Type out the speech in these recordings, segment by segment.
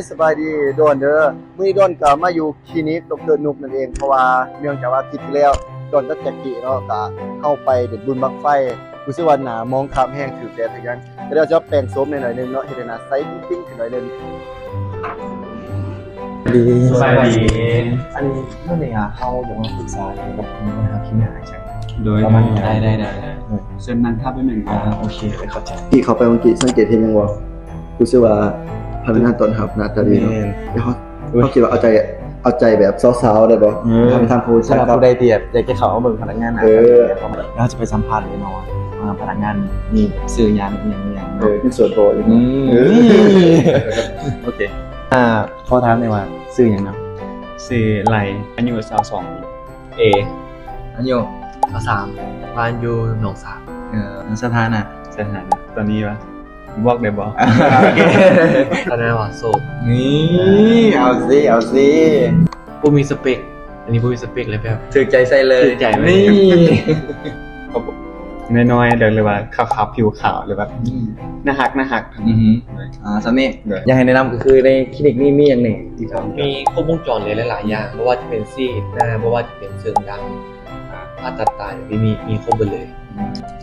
สบายดีโดนเด้อมื้อนี้โดนก็มาอยู่คลินิกดร.นุกนั่นเองเพราะว่าเนื่องจากว่าอาทิตย์ที่แล้วโดนกับแจ็คกี้เนาะก็เข้าไปเด็ดบุญบั้งไฟรู้สึกว่าหน้ามองคล้ำแห้งถูกแดดทุกอย่างก็เดี๋ยวจะแปรงโสมหน่อยๆนึงเนาะเฮ็ดให้หน้าใสปิ๊งๆขึ้นหน่อยนึงดี สบายดี อันนี้เมื่อไหร่เขาอยากมาปรึกษาเกี่ยวกับปัญหาที่หายใจ โดย ประมาณนี้ ได้เชิญนั่งทับไปหนึ่ง โอเคเลยเข้าใจ ที่เขาไปเมื่อกี้สังเกตเห็นยังบ่รู้สึกว่าพนักงานต้อนรับหน้าตาดีเนาะเดี๋ยวเขาคิดว่าเอาใจแบบสาวๆได้บ่ทำผู้ สำหรับ ครับ ผู้ใดที่อยากจะเข้ามาเบิ่งพนักงานนะ เออ เราจะไปสัมภาษณ์เลยเนาะว่าพนักงานมีสื่ออย่างเนาะ เป็นส่วนตัวเลยเออ โอเคขอถามหน่อยว่าสื่ออย่างเนาะ สื่อไหลอายุ22เอ อายุ23บ้านอยู่หนองสาสถานะ สถานะตอนนี้วะบอกได้บ่ ตอนนั้นว่าโสด นี่เอาสิ ผู้มีสเปค อันนี้ผู้มีสเปคเลยแบบ ถือใจใส่เลย ถือใจไหม นี่ น้อยๆเดี๋ยวเลยว่าขาวผิวขาวหรือแบบหน้าหัก สำเนียงอยากให้แนะนำก็คือในคลินิกนี่มีอย่างหนึ่งที่เขา มีครบวงจรเลยหลายๆอย่างไม่ว่าจะเป็นซีดหน้าไม่ว่าจะเป็นเสริมดังผ่าตัดตาอย่างนี้มีครบหมดเลย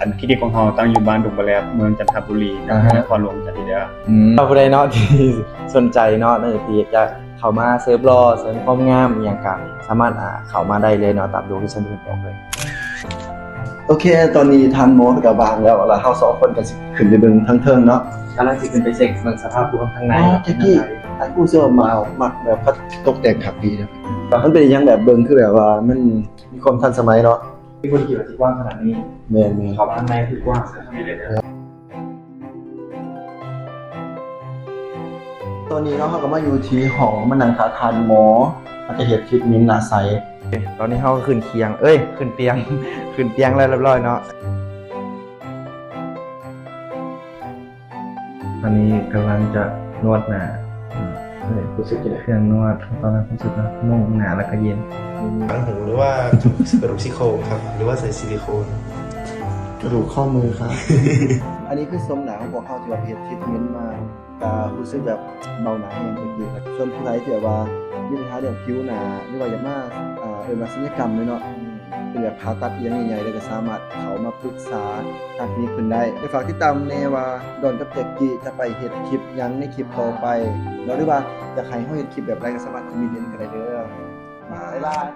อันคลินิกของเราตั้งอยู่บ้านดุงบะแลบเมืองจันทบุรีนครหลวงจันทบุรี เราผู้ใดเนาะที่สนใจเนาะที่อยากจะเข้ามาเซิร์ฟรอเสริมความงามอย่างกันสามารถเข้ามาได้เลยเนาะตามโลเคชั่นที่ผมบอกเลย โอเค ตอนนี้ทานโมกับวางแล้วเฮา2คนก็สิขึ้นไปเบิ่งทั้งเทิงเนาะ กำลังสิขึ้นไปเช็คเบิ่งสภาพรวมข้างใน แจ็คกี้ไอ้ผู้เสื้อมามักแบบเขาตกแต่งขับดีนะมันเป็นยังแบบเบิ่งคือแบบว่ามันมีความทันสมัยเนาะ มีคนขี่รถที่กว้างขนาดนี้ แม่น เข้ามาข้างในคือกว้าง ตอนนี้เนาะเฮาก็มาอยู่ที่ห้องมานั่งทานหมออาจจะเฮ็ดคลิปนี้หน้าใส ตอนนี้เขาก็ขึ้นเคียงขึ้นเตียง ขึ้นเตียงแล้วเรียบร้อยเนาะตอนนี้กำลังจะนวดหน้ารู้สึกเครื่องนวดตอนนั้นรู้สึกว่านุ่มหนาแล้วก็เย็น ฝังหูหรือว่ากระดูกซี่โครงครับ หรือว่าใส่ซิลิโคน กระดูกข้อมือครับ อันนี้คือทรงหนาของพวกเขาที่ว่าเฮ็ดทรีทเมนต์มาก็รู้สึกแบบเบาหนาแฮงเมื่อกี้ส่วนผู้ใดที่แบบว่ามีปัญหาเรื่องผิวหนาหรือว่าอยากมามาศัลยกรรมเลยเนาะเป็นแบบผ่าตัดอีหยังใหญ่ๆเลยก็สามารถเข้ามาปรึกษาทางคลินิกเพิ่นได้ฝากติดตามแน่ว่าดอนกับแจ็คกี้จะไปเฮ็ดคลิปหยังในคลิปต่อไปแล้วหรือว่าอยากให้เฮาเฮ็ดคลิปแบบไรก็สามารถคอมเมนต์กันได้เด้อบ๊ายบาย